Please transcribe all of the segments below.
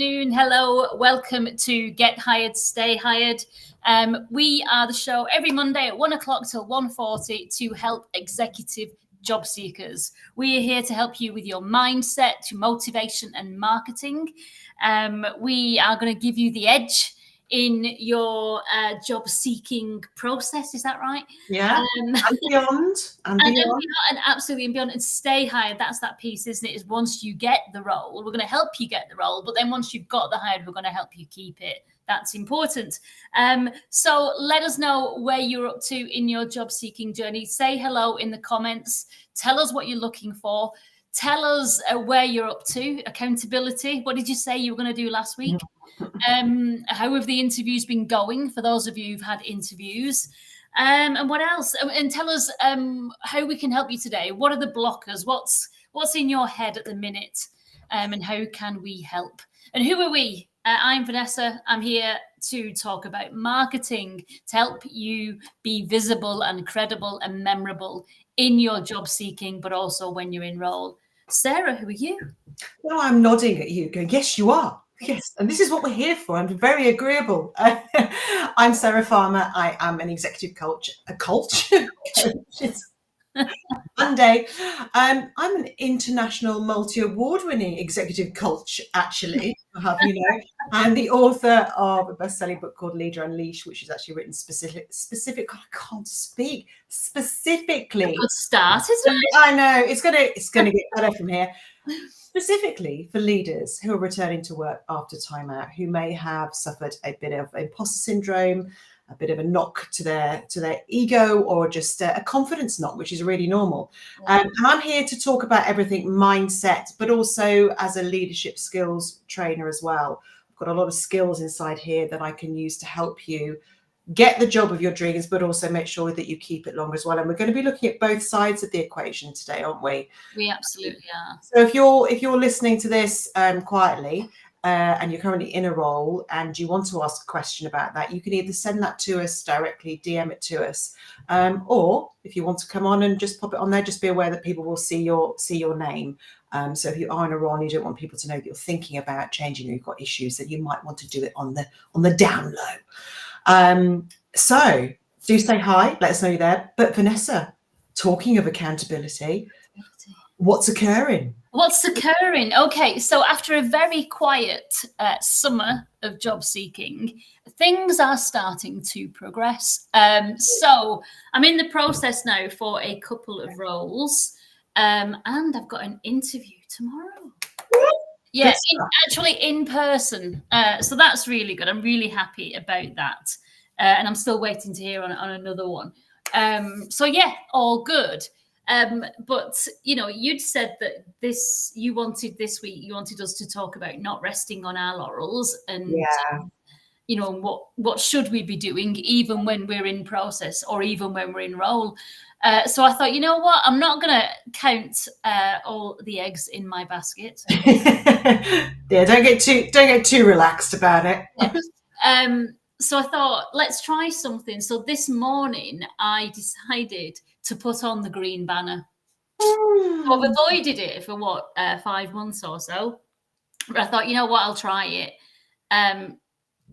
afternoon. Hello. Welcome to Get Hired, Stay Hired. We are the show every Monday at 1 o'clock till 1:40 to help executive job seekers. We are here to help you with your mindset, to motivation and marketing. We are going to give you the edge in your job seeking process. Is that right? Yeah. And beyond. And absolutely and beyond. And stay hired. That's that piece, isn't it? Is once you get the role, we're going to help you get the role. But then once you've got the hired, we're going to help you keep it. That's important. So let us know where you're up to in your job seeking journey. Say hello in the comments. Tell us what you're looking for. Tell us where you're up to. Accountability. What did you say you were going to do last week? How have the interviews been going for those of you who've had interviews? And what else? And tell us how we can help you today. What are the blockers? What's in your head at the minute? And how can we help? And who are we? I'm Vanessa. I'm here to talk about marketing to help you be visible and credible and memorable in your job seeking, but also when you're in role. Sarah, who are you? No, I'm nodding at you, going, yes, you are. Yes, and this is what we're here for. I'm very agreeable. I'm Sarah Farmer. I am an executive coach. Monday. I'm an international multi-award-winning executive coach, actually. I'm the author of a best-selling book called Leader Unleashed, which is actually written specifically. Good start, isn't it? I know it's gonna get better from here. Specifically for leaders who are returning to work after time out, who may have suffered a bit of imposter syndrome, a bit of a knock to their ego, or just a confidence knock, which is really normal. And I'm here to talk about everything mindset, but also as a leadership skills trainer as well. I've got a lot of skills inside here that I can use to help you get the job of your dreams, but also make sure that you keep it long as well. And we're going to be looking at both sides of the equation today, aren't we? We absolutely are. So if you're listening to this quietly and you're currently in a role and you want to ask a question about that, you can either send that to us directly, DM it to us, or if you want to come on and just pop it on there, just be aware that people will see your name. So if you are in a role and you don't want people to know that you're thinking about changing, or you've got issues, then you might want to do it on the down low. So do say hi, let us know you're there. But Vanessa, talking of accountability, what's occurring? Okay, so after a very quiet summer of job seeking, things are starting to progress. So I'm in the process now for a couple of roles, and I've got an interview tomorrow. Yeah, actually in person. So that's really good. I'm really happy about that. And I'm still waiting to hear on another one. So yeah, all good. But you'd said that you wanted us to talk about not resting on our laurels, and what should we be doing even when we're in process or even when we're in role. So I thought, you know what, I'm not going to count all the eggs in my basket. Yeah, don't get too relaxed about it. Yeah. So I thought, let's try something. So this morning I decided to put on the green banner. So I've avoided it for 5 months or so. But I thought, you know what, I'll try it. And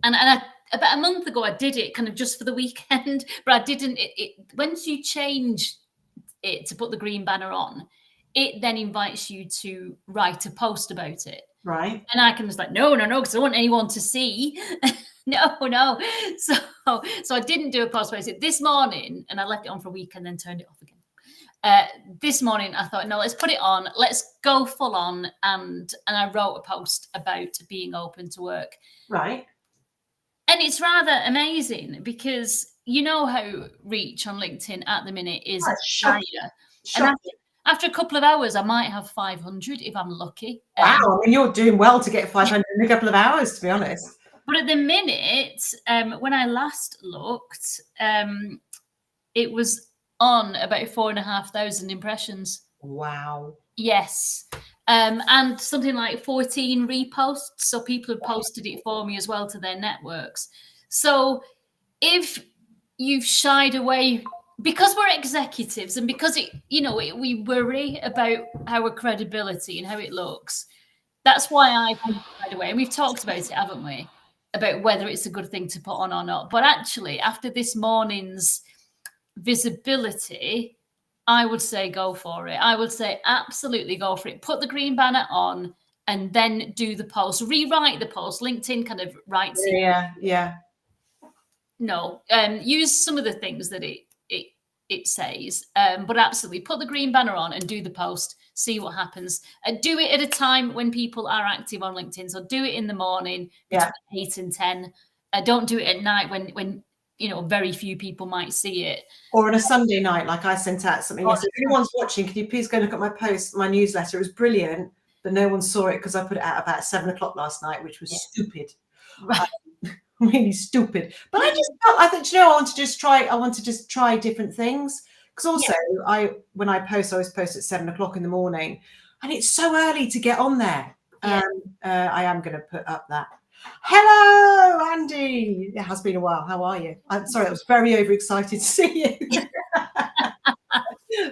about a month ago, I did it kind of just for the weekend, but I didn't. Once you change it to put the green banner on, it then invites you to write a post about it. Right. And I can just like, no, because I don't want anyone to see. No. So I didn't do a post about it this morning, and I left it on for a week and then turned it off again. This morning, I thought, no, let's put it on. Let's go full on. And I wrote a post about being open to work. Right. And it's rather amazing because you know how reach on LinkedIn at the minute is higher. And after a couple of hours, I might have 500 if I'm lucky. Wow, I mean, you're doing well to get 500 in a couple of hours, to be honest. But at the minute, when I last looked, it was on about 4,500 impressions. Wow. Yes. And something like 14 reposts. So people have posted it for me as well to their networks. So if you've shied away, because we're executives and because we worry about our credibility and how it looks, That's why I, by the way, and we've talked about it, haven't we? About whether it's a good thing to put on or not. But actually, after this morning's visibility, I would say go for it. I would say absolutely go for it. Put the green banner on and then do the post. Rewrite the post. LinkedIn kind of writes it. Yeah. No, use some of the things that it says, but absolutely put the green banner on and do the post. See what happens. Do it at a time when people are active on LinkedIn. So do it in the morning between 8 and 10. Don't do it at night when very few people might see it. Or on a Sunday night, like I sent out something. I said, if anyone's watching, can you please go look at my post, my newsletter? It was brilliant, but no one saw it because I put it out about 7 o'clock last night, which was stupid. Right. Really stupid. But I thought, I want to just try different things. Because also when I post, I always post at 7 o'clock in the morning, and it's so early to get on there. I am going to put up that. Hello, Andy. It has been a while. How are you? I'm sorry, I was very overexcited to see you.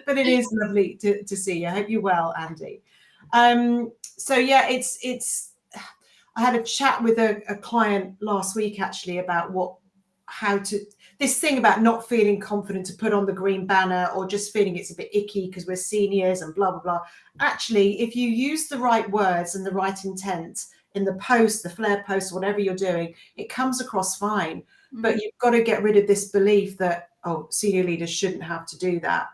But it is lovely to see you. I hope you're well, Andy. So yeah, it's I had a chat with a client last week actually about this thing about not feeling confident to put on the green banner, or just feeling it's a bit icky because we're seniors and blah, blah, blah. Actually, if you use the right words and the right intent in the post, the flair post, whatever you're doing, it comes across fine. Mm-hmm. But you've got to get rid of this belief that, senior leaders shouldn't have to do that.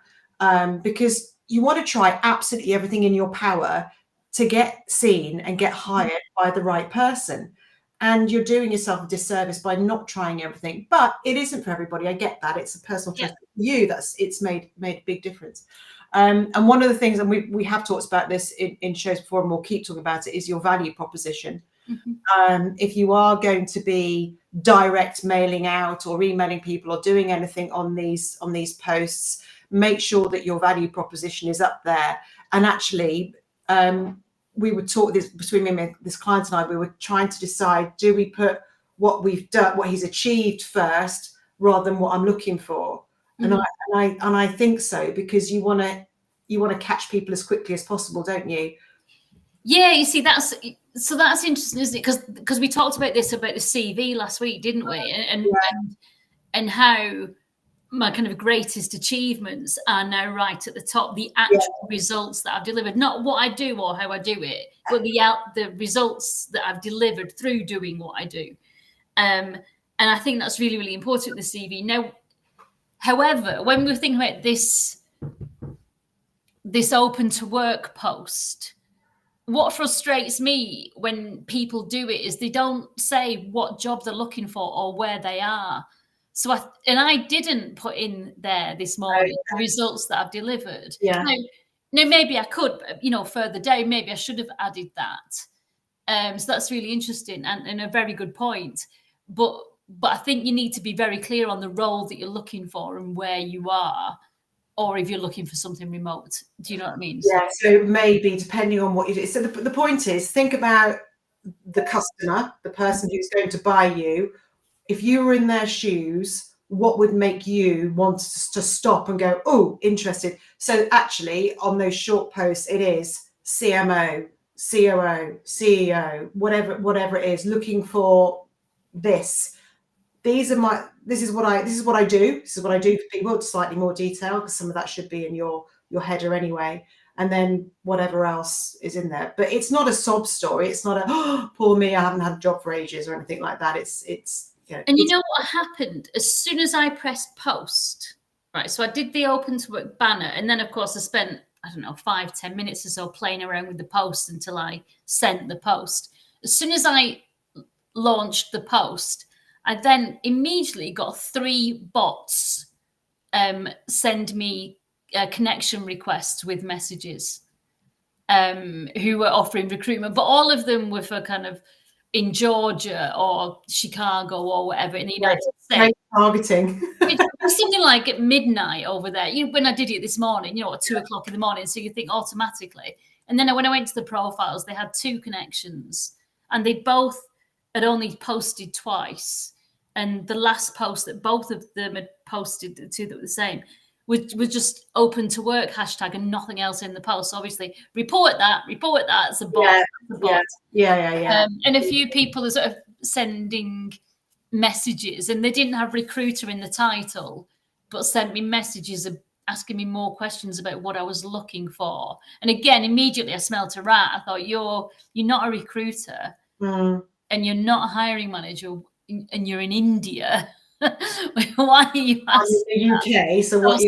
Because you want to try absolutely everything in your power to get seen and get hired by the right person. And you're doing yourself a disservice by not trying everything. But it isn't for everybody. I get that. It's a personal choice for you. It's made a big difference. And one of the things, and we have talked about this in shows before, and we'll keep talking about it, is your value proposition. Mm-hmm. If you are going to be direct mailing out or emailing people or doing anything on these posts, make sure that your value proposition is up there. And actually, we would talk this between me and this client and I. We were trying to decide: do we put what we've done, what he's achieved first, rather than what I'm looking for? Mm-hmm. And I think so, because you want to catch people as quickly as possible, don't you? Yeah, you see, that's interesting, isn't it? Because we talked about the CV last week, didn't we? And how my kind of greatest achievements are now right at the top, the actual results that I've delivered, not what I do or how I do it, but the results that I've delivered through doing what I do. And I think that's really, really important with the CV. Now, however, when we were thinking about this open to work post, what frustrates me when people do it is they don't say what job they're looking for or where they are. So I didn't put in there this morning the results that I've delivered. Yeah. Now maybe I could, further down, maybe I should have added that. So that's really interesting and a very good point. But I think you need to be very clear on the role that you're looking for and where you are, or if you're looking for something remote. Do you know what I mean? Yeah. So maybe depending on what you do. So the point is, think about the customer, the person who's going to buy you. If you were in their shoes, what would make you want to stop and go, oh, interested? So actually, on those short posts, it is CMO, COO, CEO, whatever it is, looking for this. This is what I do. This is what I do for people. It's slightly more detail, because some of that should be in your header anyway. And then whatever else is in there. But it's not a sob story. It's not a poor me, I haven't had a job for ages or anything like that. It's and you know what happened? As soon as I pressed post, right, so I did the open to work banner, and then of course I spent, 5-10 minutes or so playing around with the post until I sent the post. As soon as I launched the post, I then immediately got 3 bots send me connection requests with messages who were offering recruitment, but all of them were for kind of in Georgia or Chicago or whatever in the United States. Targeting. It was something like at midnight over there. When I did it this morning, at 2 o'clock in the morning, so you think automatically. And then when I went to the profiles, they had 2 connections, and they both had only posted twice. And the last post that both of them had posted, the 2 that were the same, with just open to work hashtag and nothing else in the post. So obviously, report that. It's a bot. Yeah. And a few people are sort of sending messages, and they didn't have recruiter in the title, but sent me messages asking me more questions about what I was looking for. And again, immediately I smelt a rat. I thought, you're not a recruiter, and you're not a hiring manager, and you're in India. Why are you asking in the UK? So what?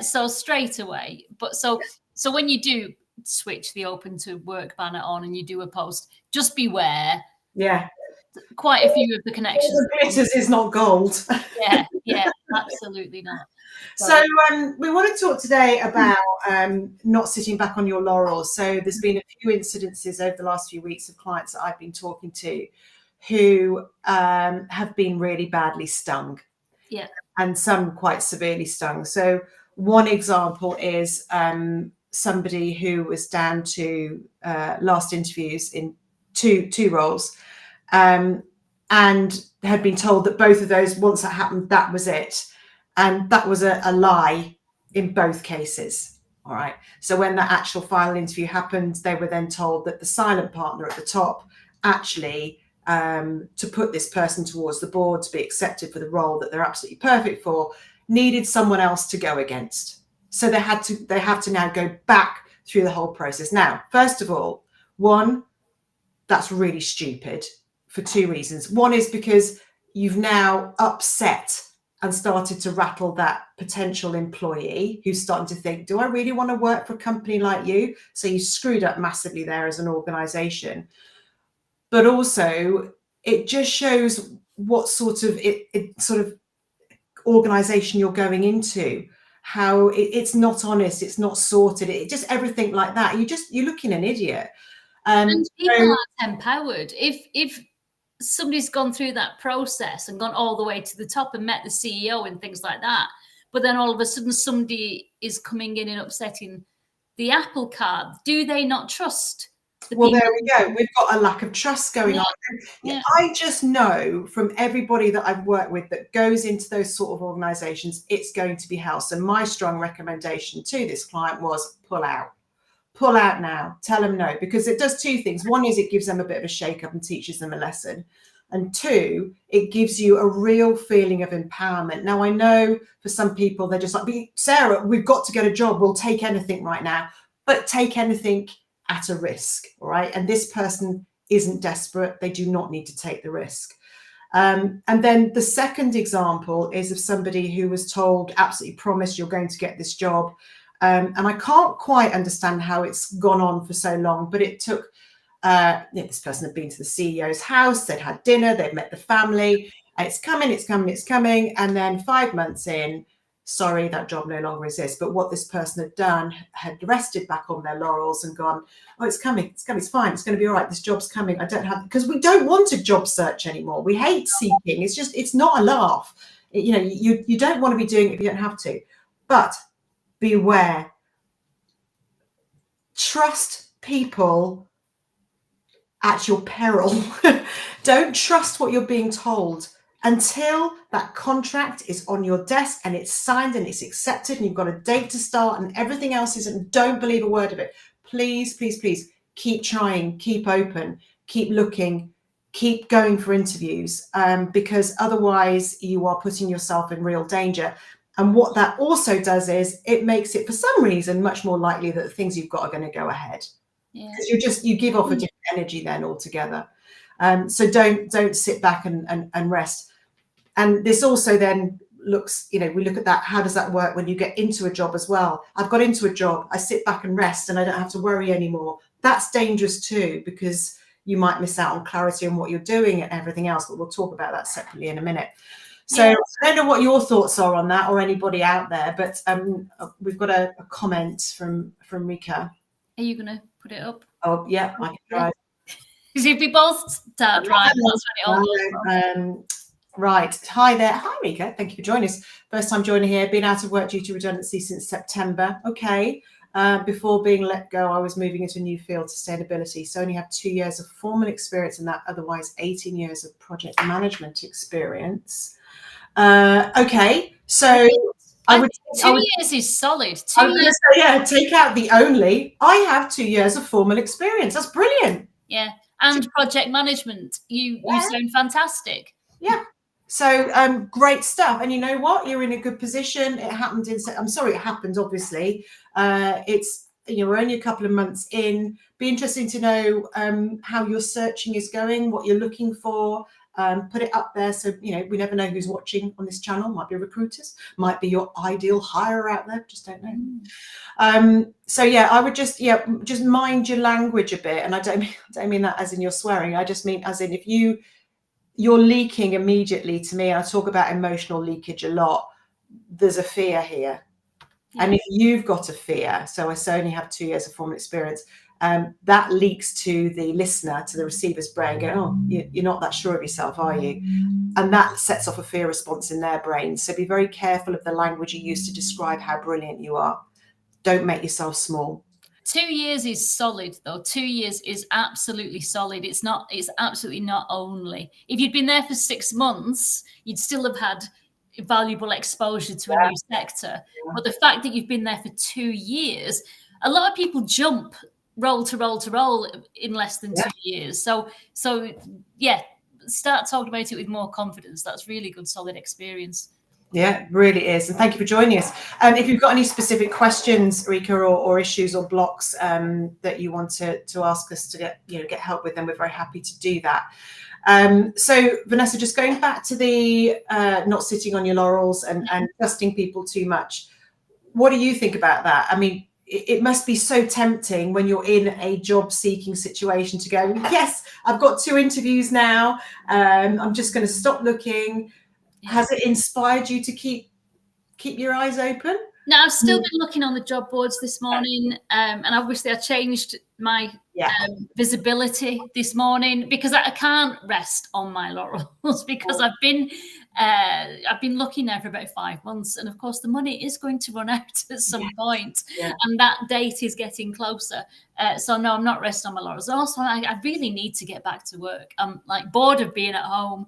So straight away. But so when you do switch the open to work banner on and you do a post, just beware. Yeah. Quite a few of the connections. The glitters is not gold. Yeah, absolutely not. So we want to talk today about not sitting back on your laurels. So there's been a few incidences over the last few weeks of clients that I've been talking to who have been really badly stung. Yeah. And some quite severely stung. So one example is somebody who was down to last interviews in two roles, and had been told that both of those, once that happened, that was it. And that was a lie in both cases. All right. So when the actual final interview happened, they were then told that the silent partner at the top actually, to put this person towards the board to be accepted for the role that they're absolutely perfect for, needed someone else to go against. So they have to now go back through the whole process. Now, first of all, one, that's really stupid for two reasons. One is because you've now upset and started to rattle that potential employee who's starting to think, do I really want to work for a company like you? So you screwed up massively there as an organization. But also, it just shows what sort of organization you're going into, how it's not honest, it's not sorted, it just everything like that. You're looking an idiot. And people aren't empowered. If somebody's gone through that process and gone all the way to the top and met the CEO and things like that, but then all of a sudden somebody is coming in and upsetting the apple cart, do they not trust? Well, there we go. We've got a lack of trust going on. Yeah. I just know from everybody that I've worked with that goes into those sort of organizations, it's going to be hell. So my strong recommendation to this client was pull out now, tell them no, because it does two things. One is it gives them a bit of a shake up and teaches them a lesson. And two, it gives you a real feeling of empowerment. Now, I know for some people, they're just like, Sarah, we've got to get a job. We'll take anything right now, but take anything at a risk. All right. And this person isn't desperate. They do not need to take the risk. And then the second example is of somebody who was told, absolutely promised you're going to get this job. And I can't quite understand how it's gone on for so long, but it took, this person had been to the CEO's house, they'd had dinner, they'd met the family, it's coming. And then 5 months in, sorry, that job no longer exists. But what this person had done had rested back on their laurels and gone, oh, it's coming, it's fine, it's going to be all right, this job's coming. Because we don't want a job search anymore. We hate seeking. It's not a laugh. You don't want to be doing it if you don't have to. But beware. Trust people at your peril. Don't trust what you're being told until that contract is on your desk and it's signed and it's accepted and you've got a date to start and everything else isn't. Don't believe a word of it. Please, please, please keep trying, keep open, keep looking, keep going for interviews, because otherwise you are putting yourself in real danger. And what that also does is it makes it, for some reason, much more likely that the things you've got are going to go ahead. Because you give off a different energy then altogether. So don't sit back and rest. And this also then looks, we look at that. How does that work when you get into a job as well? I've got into a job, I sit back and rest and I don't have to worry anymore. That's dangerous too, because you might miss out on clarity on what you're doing and everything else, but we'll talk about that separately in a minute. So I don't know what your thoughts are on that or anybody out there, but we've got a comment from Rika. Are you going to put it up? Oh, yeah, I can try. Because if we both start driving, that's when it all right. Hi there. Hi, Rika. Thank you for joining us. First time joining here. Been out of work due to redundancy since September. Okay. Before being let go, I was moving into a new field, sustainability. So only have 2 years of formal experience in that, otherwise 18 years of project management experience. Okay. So I would 2 years is solid. I was going to say, yeah, take out the only. I have 2 years of formal experience. That's brilliant. Yeah, and project management. You sound fantastic. Yeah. So great stuff. And you know what? You're in a good position. It happened I'm sorry it happened, obviously. We're only a couple of months in. Be interesting to know how your searching is going, what you're looking for. Put it up there so we never know who's watching on this channel. Might be recruiters, might be your ideal hire out there, just don't know. So yeah, I would just mind your language a bit, and I don't mean that as in you're swearing. I just mean as in if you're leaking immediately to me, and I talk about emotional leakage a lot, there's a fear here. And if you've got a fear, so I only have 2 years of formal experience, that leaks to the listener, to the receiver's brain, going, oh, you're not that sure of yourself, are you? And that sets off a fear response in their brain. So be very careful of the language you use to describe how brilliant you are. Don't make yourself small. 2 years is solid, though. 2 years is absolutely solid. It's absolutely not only. If you'd been there for 6 months, you'd still have had valuable exposure to a new sector. But the fact that you've been there for 2 years, a lot of people jump role to role to role in less than 2 years. So yeah, start talking about it with more confidence. That's really good, solid experience. Yeah, it really is. And thank you for joining us. If you've got any specific questions, Rika, or issues or blocks that you want to ask us to get help with, then we're very happy to do that. So Vanessa, just going back to the not sitting on your laurels and trusting people too much. What do you think about that? I mean, it must be so tempting when you're in a job seeking situation to go, yes, I've got 2 interviews now. I'm just going to stop looking. Has it inspired you to keep your eyes open? No, I've still been looking on the job boards this morning, and obviously I changed my visibility this morning because I can't rest on my laurels because I've been looking now for about 5 months, and of course the money is going to run out at some point, and that date is getting closer. So no, I'm not resting on my laurels. Also, I really need to get back to work. I'm like bored of being at home.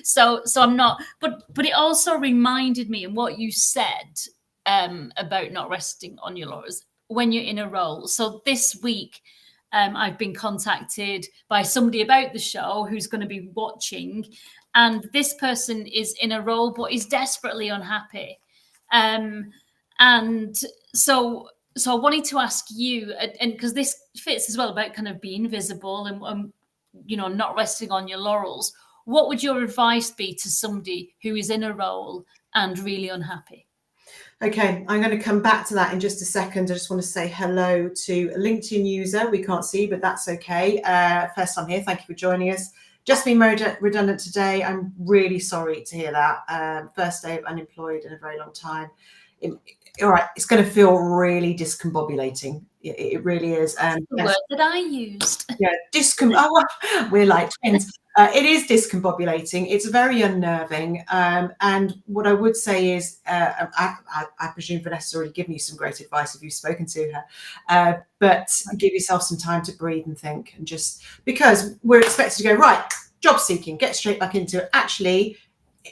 So I'm not, but it also reminded me, and what you said about not resting on your laurels when you're in a role. So this week, I've been contacted by somebody about the show who's going to be watching, and this person is in a role but is desperately unhappy, and so I wanted to ask you, and because this fits as well about kind of being visible and not resting on your laurels. What would your advice be to somebody who is in a role and really unhappy? Okay, I'm going to come back to that in just a second. I just want to say hello to a LinkedIn user. We can't see, but that's okay. First time here. Thank you for joining us. Just been redundant today. I'm really sorry to hear that. First day of unemployed in a very long time. All right, it's going to feel really discombobulating. It really is. That's the word that I used. Yeah, we're like twins. It is discombobulating. It's very unnerving. And what I would say is, I presume Vanessa's already given you some great advice if you've spoken to her, but give yourself some time to breathe and think, and just because we're expected to go, right, job seeking, get straight back into it. Actually,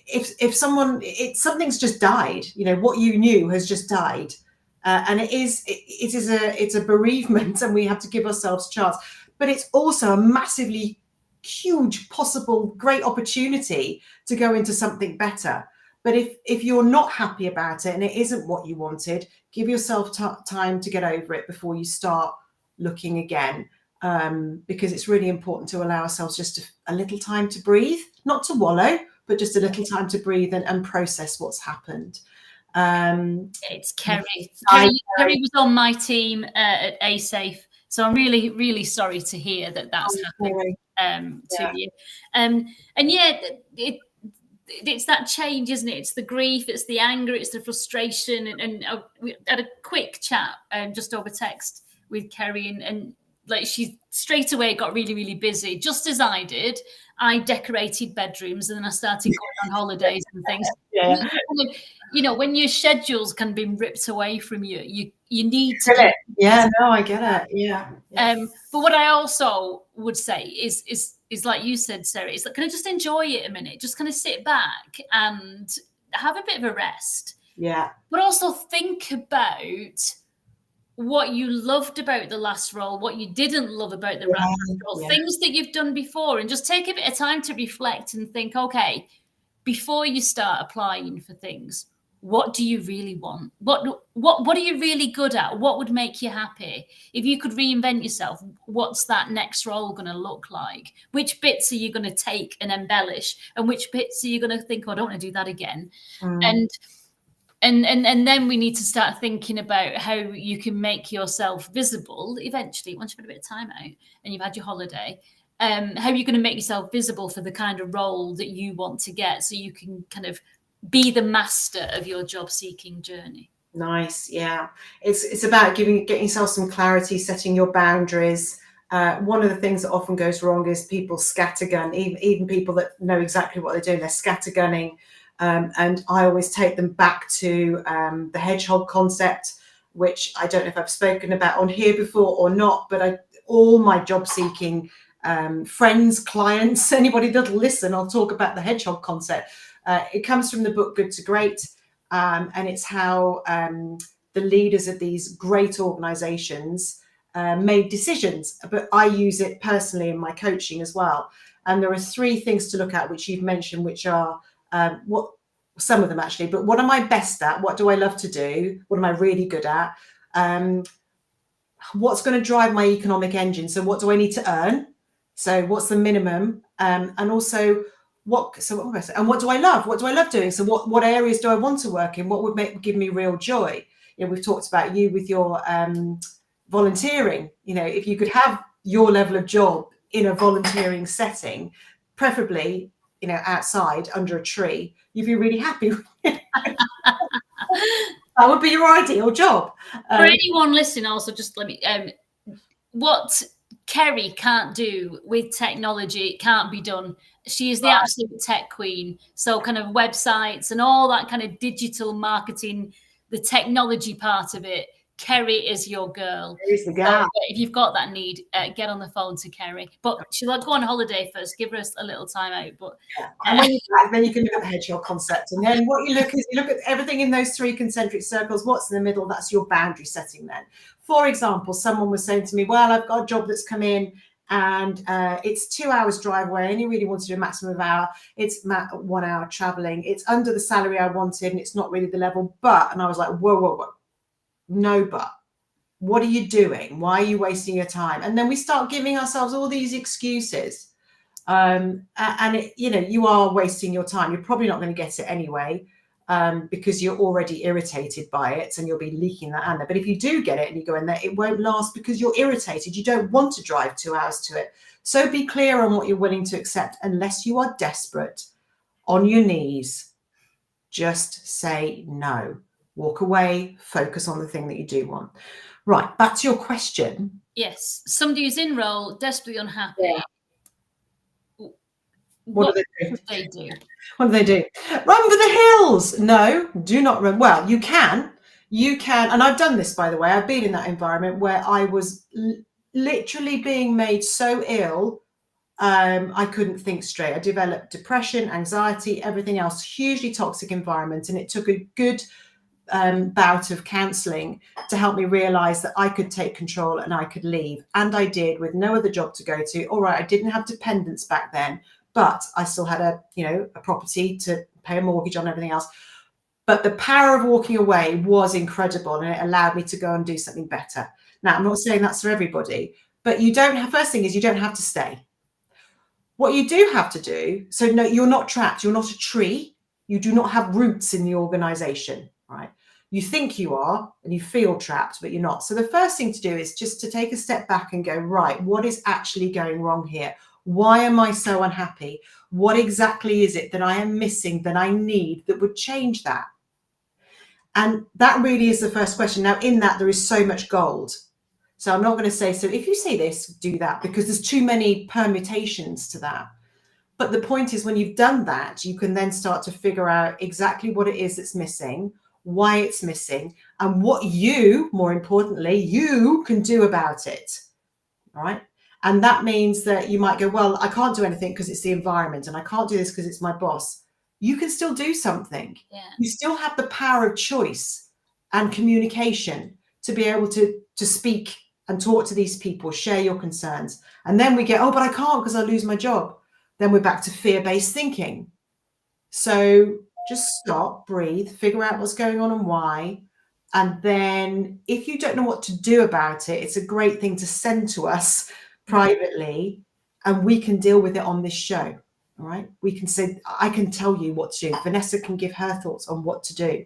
if something's just died, what you knew has just died. And it's a bereavement, and we have to give ourselves a chance. But it's also a massively huge, possible, great opportunity to go into something better. But if you're not happy about it and it isn't what you wanted, give yourself time to get over it before you start looking again. Because it's really important to allow ourselves just a little time to breathe, not to wallow, but just a little time to breathe and process what's happened. It's Kerry. Kerry was on my team at ASAFE, so I'm really, really sorry to hear that that's happened to you. And yeah, it's that change, isn't it? It's the grief, it's the anger, it's the frustration. And we had a quick chat just over text with Kerry, and like she straight away got really, really busy, just as I did. I decorated bedrooms, and then I started going on holidays and things. When your schedules can be ripped away from you, you need to. I get it. But what I also would say is like you said, Sarah, is like, can I just enjoy it a minute? Just kind of sit back and have a bit of a rest. Yeah. But also think about what you loved about the last role, what you didn't love about the last role, things that you've done before, and just take a bit of time to reflect and think, okay, before you start applying for things, what do you really want? What are you really good at? What would make you happy? If you could reinvent yourself, what's that next role going to look like? Which bits are you going to take and embellish? And which bits are you going to think, oh, I don't want to do that again? And then we need to start thinking about how you can make yourself visible eventually, once you've had a bit of time out and you've had your holiday. How are you going to make yourself visible for the kind of role that you want to get, so you can kind of be the master of your job seeking journey? Nice. Yeah. It's about getting yourself some clarity, setting your boundaries. One of the things that often goes wrong is people scattergun, even people that know exactly what they're doing, they're scattergunning. And I always take them back to the hedgehog concept, which I don't know if I've spoken about on here before or not, but all my job seeking friends, clients, anybody that'll listen, I'll talk about the hedgehog concept. It comes from the book Good to Great, and it's how the leaders of these great organizations made decisions, but I use it personally in my coaching as well. And there are 3 things to look at, which you've mentioned, which are what some of them actually, but what am I best at? What do I love to do? What am I really good at? What's going to drive my economic engine? So what do I need to earn? So what's the minimum? And also what do I love? What do I love doing? So what areas do I want to work in? What would give me real joy? You know, we've talked about you with your volunteering. You know, if you could have your level of job in a volunteering setting, preferably, you know, outside under a tree, you'd be really happy. That would be your ideal job. For anyone listening, also just let me, what Kerry can't do with technology can't be done. She is the absolute tech queen. So kind of websites and all that kind of digital marketing, the technology part of it, Kerry is your girl. There's the girl. So if you've got that need, get on the phone to Kerry. But she'll go on holiday first. Give her a little time out. But and when you're back, then you can look at the hedgehog concept. And then what you look at everything in those 3 concentric circles. What's in the middle? That's your boundary setting then. For example, someone was saying to me, well, I've got a job that's come in and it's 2 hours drive away. I only really want to do a maximum of an hour. It's 1 hour traveling. It's under the salary I wanted and it's not really the level. But, and I was like, whoa. No, but what are you doing? Why are you wasting your time? And then we start giving ourselves all these excuses. And you know, you are wasting your time. You're probably not going to get it anyway, because you're already irritated by it and you'll be leaking that out there. But if you do get it and you go in there, it won't last because you're irritated. You don't want to drive 2 hours to it. So be clear on what you're willing to accept, unless you are desperate, on your knees. Just say no. Walk away, focus on the thing that you do want. Right, back to your question. Yes, somebody who's in role, desperately unhappy. Yeah. What do they do? What do they do? Run for the hills. No, do not run. Well, you can. And I've done this, by the way. I've been in that environment where I was literally being made so ill, I couldn't think straight. I developed depression, anxiety, everything else, hugely toxic environment. And it took a good bout of counselling to help me realise that I could take control and I could leave. And I did, with no other job to go to. All right, I didn't have dependents back then, but I still had a property to pay a mortgage on, everything else. But the power of walking away was incredible, and it allowed me to go and do something better. Now, I'm not saying that's for everybody, but first thing is you don't have to stay. What you do have to do, so no, you're not trapped. You're not a tree. You do not have roots in the organisation. Right? You think you are and you feel trapped, but you're not. So the first thing to do is just to take a step back and go, right, what is actually going wrong here? Why am I so unhappy? What exactly is it that I am missing, that I need, that would change that? And that really is the first question. Now, in that, there is so much gold. So I'm not going to say, so if you see this, do that, because there's too many permutations to that. But the point is, when you've done that, you can then start to figure out exactly what it is that's missing, why it's missing, and what you, more importantly, you can do about it. All right. And that means that you might go, well, I can't do anything because it's the environment, and I can't do this because it's my boss. you can still do something. Yeah. You still have the power of choice and communication to be able to speak and talk to these people, share your concerns. And then we get, oh, but I can't because I lose my job. Then we're back to fear-based thinking. So just stop, breathe, figure out what's going on and why. And then if you don't know what to do about it, it's a great thing to send to us privately, and we can deal with it on this show. All right. We can say, I can tell you what to do. Vanessa can give her thoughts on what to do.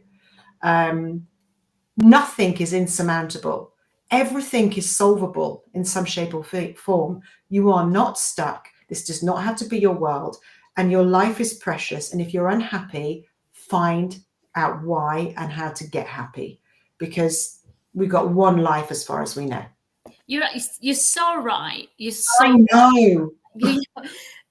Nothing is insurmountable. Everything is solvable in some shape or form. You are not stuck. This does not have to be your world, and your life is precious. And if you're unhappy, find out why and how to get happy, because we've got one life as far as we know. You're so right. You're so I know.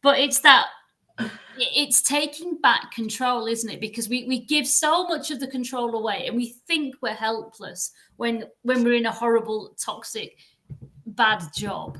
But it's taking back control, isn't it? Because we give so much of the control away, and we think we're helpless when we're in a horrible, toxic, bad job.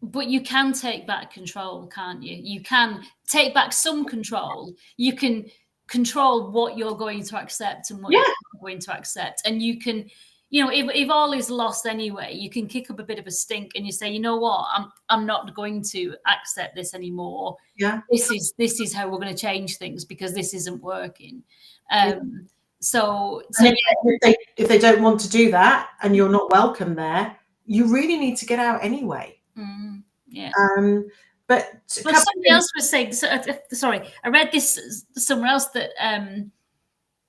But you can take back control, can't you? You can take back some control. You can control what you're going to accept and what you're not going to accept. And you can, if all is lost anyway, you can kick up a bit of a stink and you say, you know what, I'm not going to accept this anymore. Yeah. This is how we're going to change things, because this isn't working. So if they don't want to do that and you're not welcome there, you really need to get out anyway. Yeah. But somebody else was saying, sorry, I read this somewhere else, that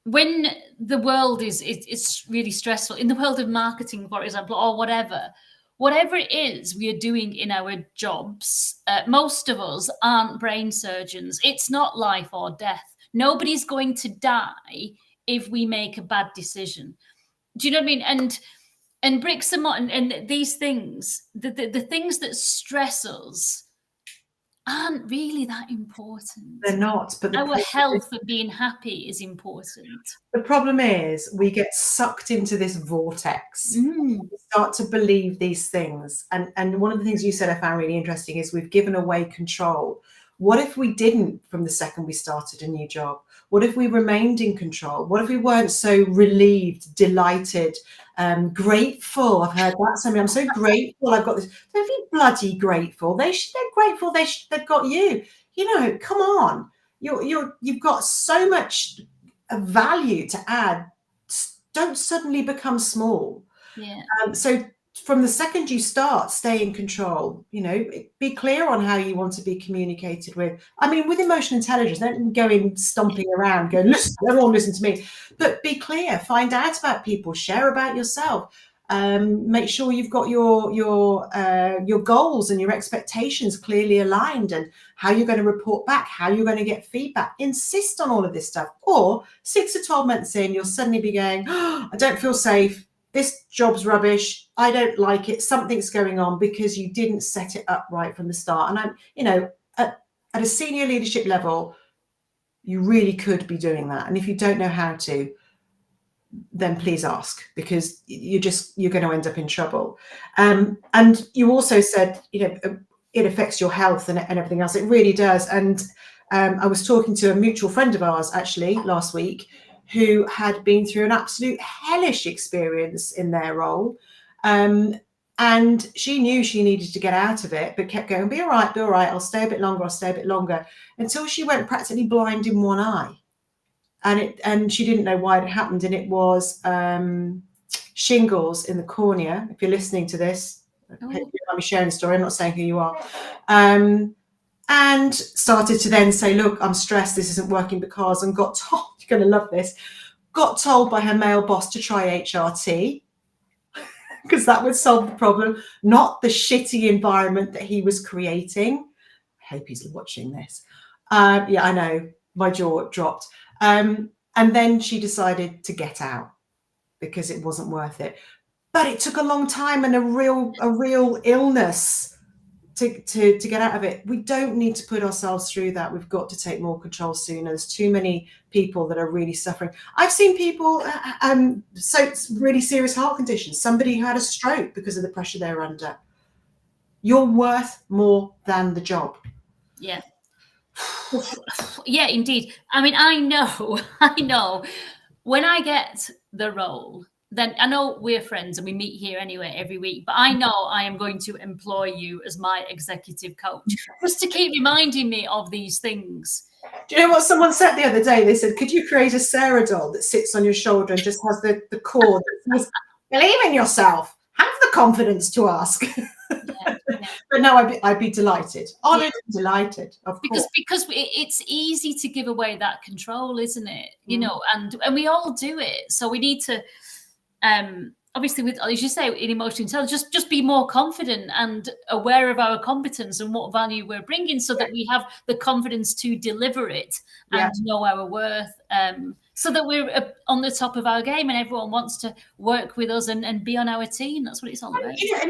when the world it's really stressful, in the world of marketing, for example, or whatever it is we are doing in our jobs, most of us aren't brain surgeons. It's not life or death. Nobody's going to die if we make a bad decision. Do you know what I mean? And bricks and mortar and these things, the things that stress us aren't really that important. They're not. But our health and being happy is important. The problem is we get sucked into this vortex. We start to believe these things. And one of the things you said I found really interesting is we've given away control. What if we didn't from the second we started a new job? What if we remained in control? What if we weren't so relieved, delighted, grateful? I've heard that. I'm so grateful I've got this. Don't be bloody grateful. They're grateful they've got you. Come on. You've got so much value to add. Don't suddenly become small. Yeah. So from the second you start, stay in control. Be clear on how you want to be communicated with. I mean, with emotional intelligence, don't go in stomping around, go, listen, everyone listen to me. But be clear, find out about people, share about yourself. Make sure you've got your goals and your expectations clearly aligned, and how you're going to report back, how you're going to get feedback. Insist on all of this stuff. Or 6 to 12 months in, you'll suddenly be going, oh, I don't feel safe. This job's rubbish. I don't like it. Something's going on, because you didn't set it up right from the start. And at a senior leadership level, you really could be doing that. And if you don't know how to, then please ask, because you're going to end up in trouble. And you also said, it affects your health and everything else. It really does. And I was talking to a mutual friend of ours actually last week, who had been through an absolute hellish experience in their role. And she knew she needed to get out of it, but kept going, be all right, I'll stay a bit longer, until she went practically blind in one eye. And she didn't know why it happened. And it was shingles in the cornea. If you're listening to this, I hope you might be sharing the story. I'm not saying who you are. And started to then say, look, I'm stressed. This isn't working because, and got told, you're going to love this, got told by her male boss to try HRT, because that would solve the problem, not the shitty environment that he was creating. I hope he's watching this. Yeah, I know, my jaw dropped. And then she decided to get out because it wasn't worth it. But it took a long time and a real illness to get out of it. We don't need to put ourselves through that. We've got to take more control sooner. There's too many people that are really suffering. I've seen people, so really serious heart conditions, somebody who had a stroke because of the pressure they're under. You're worth more than the job. Yeah. Yeah, indeed. I mean, I know when I get the role, then I know we're friends and we meet here anyway every week, but I know I am going to employ you as my executive coach just to keep reminding me of these things. Do you know what someone said the other day? They said, could you create a Sarah doll that sits on your shoulder and just has the cord that says, believe in yourself, have the confidence to ask. Yeah. But no, I'd be delighted. Honoured and delighted, of course. Because it's easy to give away that control, isn't it? You know, and we all do it. So we need to, obviously, with, as you say, in emotional intelligence, just be more confident and aware of our competence and what value we're bringing, so that we have the confidence to deliver it and know our worth. So that we're on the top of our game and everyone wants to work with us and be on our team. That's what it's all about. You know,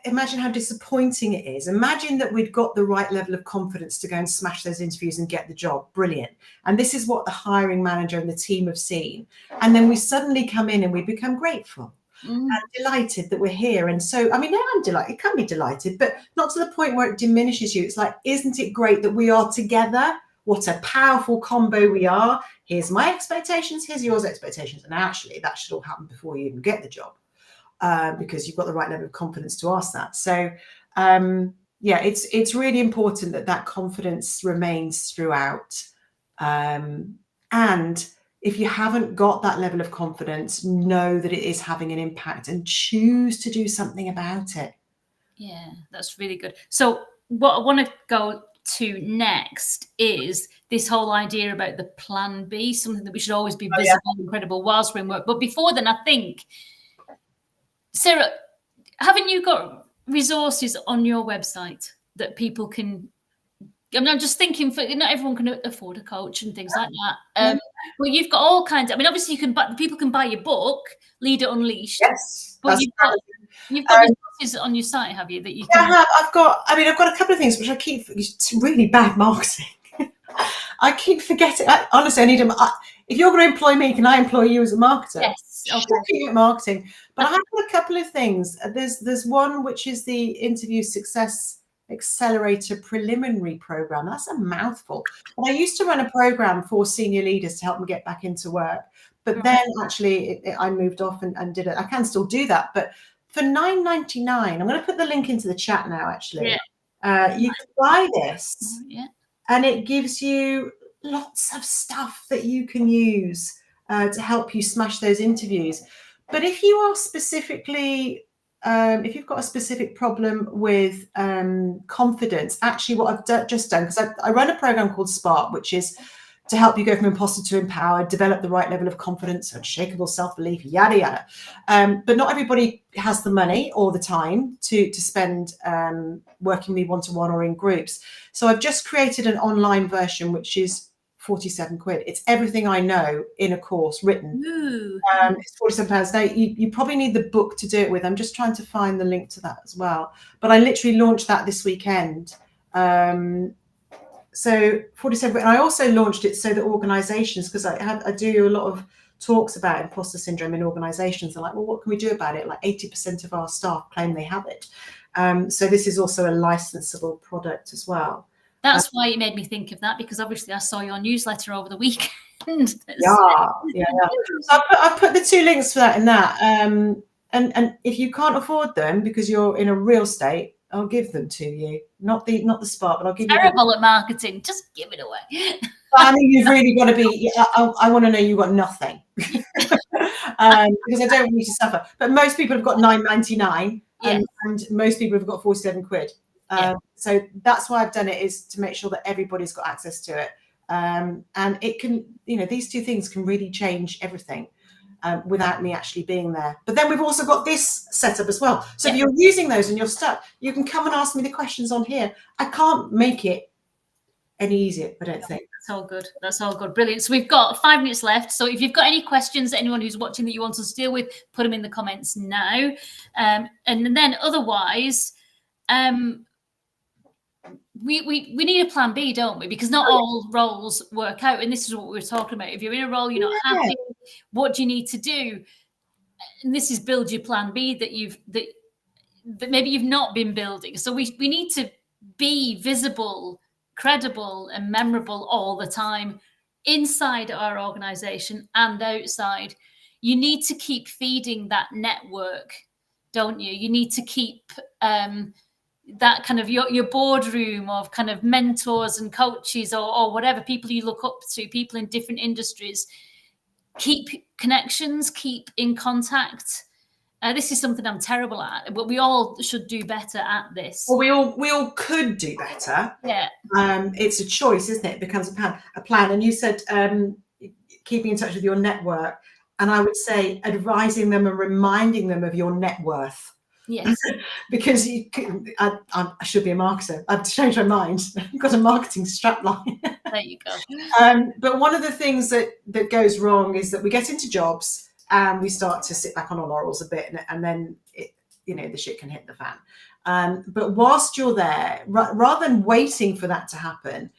imagine how disappointing it is. Imagine that we'd got the right level of confidence to go and smash those interviews and get the job. Brilliant. And this is what the hiring manager and the team have seen. And then we suddenly come in and we become grateful and delighted that we're here. And so, I mean, now I'm delighted. It can be delighted, but not to the point where it diminishes you. It's like, isn't it great that we are together? What a powerful combo we are. Here's my expectations, here's yours expectations. And actually, that should all happen before you even get the job, because you've got the right level of confidence to ask that. So, yeah, it's really important that that confidence remains throughout. And if you haven't got that level of confidence, know that it is having an impact and choose to do something about it. Yeah, that's really good. So what I want to go to next is this whole idea about the plan B, something that we should always be visible and credible whilst we're in work. But before then, I think, Sarah, haven't you got resources on your website that people can? I'm just thinking, for not everyone can afford a coach and things like that. Well, you've got all kinds. I mean, obviously, you can. But people can buy your book, Leader Unleashed. Yes, but you've got resources on your site, have you? That you can. Yeah, I've got a couple of things which I keep. It's really bad marketing. I keep forgetting. Honestly, I need them. If you're going to employ me, can I employ you as a marketer? Yes. Okay. Marketing. But I have got a couple of things. There's one which is the Interview Success Accelerator Preliminary Program. That's a mouthful. But I used to run a program for senior leaders to help them get back into work. But then actually I moved off and did it. I can still do that. But for $9.99, I'm going to put the link into the chat now, actually. You can buy this. And it gives you lots of stuff that you can use to help you smash those interviews. But if you are specifically, if you've got a specific problem with confidence, actually what I've just done, because I run a program called Spark, which is to help you go from imposter to empowered, develop the right level of confidence, unshakable self-belief, yada, yada. But not everybody has the money or the time to spend working with me one-to-one or in groups. So I've just created an online version, which is 47 quid. It's everything I know in a course written. It's £47. Now, you probably need the book to do it with. I'm just trying to find the link to that as well. But I literally launched that this weekend. So 47, and I also launched it so that organizations, because I do a lot of talks about imposter syndrome in organizations. They're like, well, what can we do about it? Like 80% of our staff claim they have it. So this is also a licensable product as well. That's why it made me think of that, because obviously I saw your newsletter over the weekend. Yeah. So I put the two links for that in that. And if you can't afford them because you're in a real state, I'll give them to you. Not the Spark, but I'll give you. Terrible at marketing. Just give it away. I mean, you've really got to be. I want to know you got nothing, because I don't want you to suffer. But most people have got $9.99, and most people have got 47 quid. So that's why I've done it, is to make sure that everybody's got access to it. And it can, these two things can really change everything. Without me actually being there. But then we've also got this setup as well. So if you're using those and you're stuck, you can come and ask me the questions on here. I can't make it any easier, I don't think. That's all good. Brilliant. So we've got 5 minutes left. So if you've got any questions, anyone who's watching that you want us to deal with, put them in the comments now. And then otherwise, we need a plan B, don't we? Because not all roles work out. And this is what we were talking about. If you're in a role you're not happy, what do you need to do? And this is build your plan B that maybe you've not been building. So we need to be visible, credible and memorable all the time, inside our organization and outside. You need to keep feeding that network, don't you? You need to keep that kind of your boardroom of kind of mentors and coaches or whatever, people you look up to, people in different industries. Keep connections, keep in contact. This is something I'm terrible at, but we all should do better at this. Well, we all could do better. Yeah. It's a choice, isn't it? It becomes a plan. And you said keeping in touch with your network, and I would say advising them and reminding them of your net worth. Yes. Because I should be a marketer. I've changed my mind. I've got a marketing strapline. There you go. But one of the things that goes wrong is that we get into jobs and we start to sit back on our laurels a bit, and then the shit can hit the fan. But whilst you're there, rather than waiting for that to happen,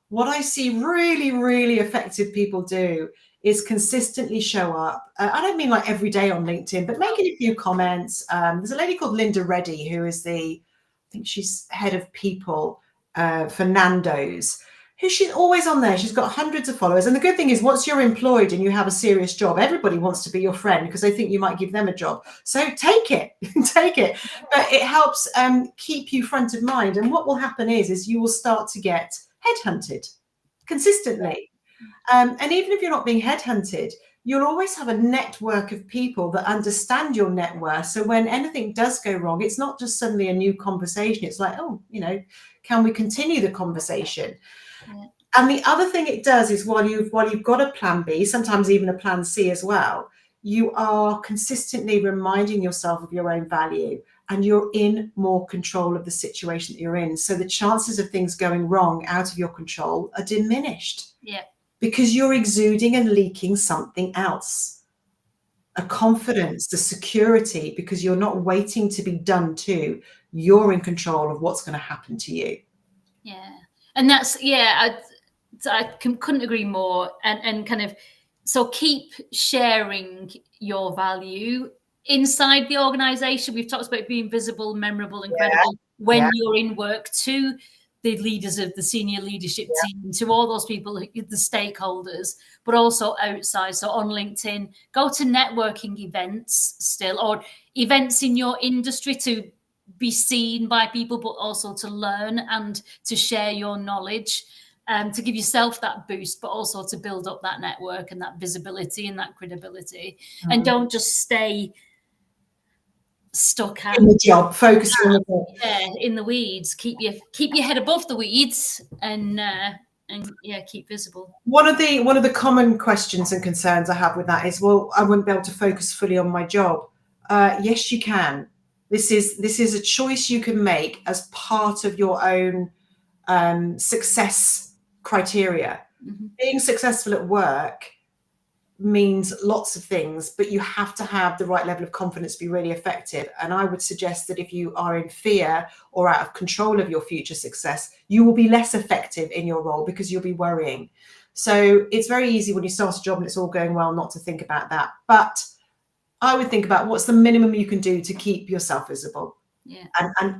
what I see really, really effective people do is consistently show up. I don't mean like every day on LinkedIn, but making a few comments. There's a lady called Linda Reddy, who is I think she's head of people for Nando's, who she's always on there. She's got hundreds of followers. And the good thing is, once you're employed and you have a serious job, everybody wants to be your friend because they think you might give them a job. So take it, take it. But it helps keep you front of mind. And what will happen is you will start to get headhunted consistently. And even if you're not being headhunted, you'll always have a network of people that understand your net worth. So when anything does go wrong, it's not just suddenly a new conversation. It's like, can we continue the conversation? Yeah. And the other thing it does is while you've got a plan B, sometimes even a plan C as well, you are consistently reminding yourself of your own value, and you're in more control of the situation that you're in. So the chances of things going wrong out of your control are diminished. Yeah. Because you're exuding and leaking something else, a confidence, the security, because you're not waiting to be done to. You're in control of what's going to happen to you. Yeah, and that's I couldn't agree more. And kind of, so keep sharing your value inside the organization. We've talked about being visible, memorable, and credible when you're in work to the leaders of the senior leadership team, to all those people, the stakeholders, but also outside. So on LinkedIn, go to networking events still, or events in your industry to be seen by people, but also to learn and to share your knowledge, to give yourself that boost, but also to build up that network and that visibility and that credibility. Mm-hmm. And don't just stay stuck in the job, focusing on the job. In the weeds. Keep your head above the weeds and keep visible. One of the common questions and concerns I have with that is, well, I wouldn't be able to focus fully on my job. Yes, you can. This is a choice you can make as part of your own success criteria. Mm-hmm. Being successful at work means lots of things, but you have to have the right level of confidence to be really effective. And I would suggest that if you are in fear or out of control of your future success, you will be less effective in your role because you'll be worrying. So it's very easy when you start a job and it's all going well not to think about that. But I would think about what's the minimum you can do to keep yourself visible. Yeah.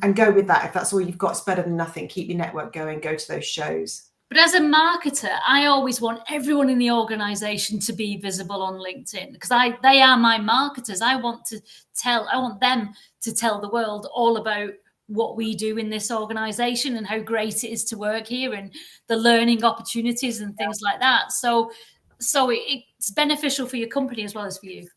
And go with that. If that's all you've got, it's better than nothing. Keep your network going, go to those shows. But as a marketer, I always want everyone in the organization to be visible on LinkedIn because they are my marketers. I want them to tell the world all about what we do in this organization and how great it is to work here and the learning opportunities and things like that. So it's beneficial for your company as well as for you.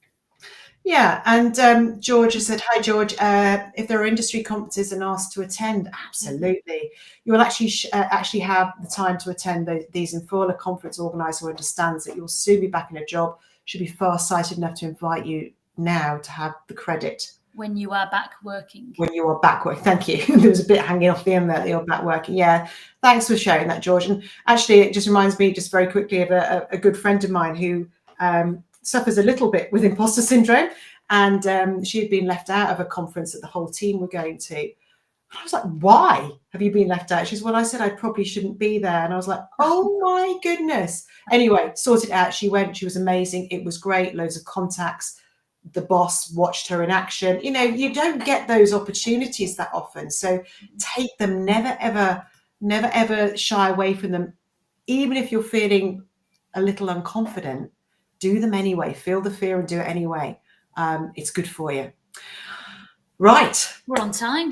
Yeah, and George has said, hi, George, if there are industry conferences and asked to attend, absolutely. You will actually have the time to attend these in full. A conference organizer understands that you'll soon be back in a job, should be far-sighted enough to invite you now to have the credit. When you are back working. When you are back working, thank you. There was a bit hanging off the end there that you're back working. Yeah, thanks for sharing that, George. And actually, it just reminds me just very quickly of a good friend of mine who suffers a little bit with imposter syndrome, and she had been left out of a conference that the whole team were going to. I was like, why have you been left out? She said, well, I said I probably shouldn't be there. And I was like, oh my goodness. Anyway, sorted out. She went, she was amazing. It was great. Loads of contacts. The boss watched her in action. You know, you don't get those opportunities that often. So take them. Never, ever Never ever shy away from them. Even if you're feeling a little unconfident, do them anyway. Feel the fear and do it anyway. It's good for you. Right. We're on time.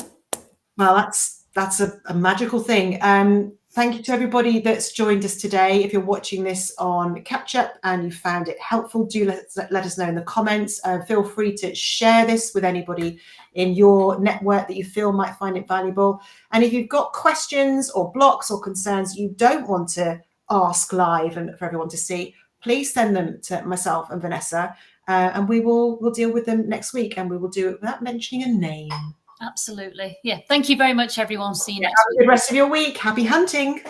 Well, that's a magical thing. Thank you to everybody that's joined us today. If you're watching this on catch up and you found it helpful, do let us know in the comments. Feel free to share this with anybody in your network that you feel might find it valuable. And if you've got questions or blocks or concerns you don't want to ask live and for everyone to see, please send them to myself and Vanessa, and we'll deal with them next week, and we will do it without mentioning a name. Absolutely. Yeah. Thank you very much, everyone. See you next week. Have a good rest of your week. Happy hunting.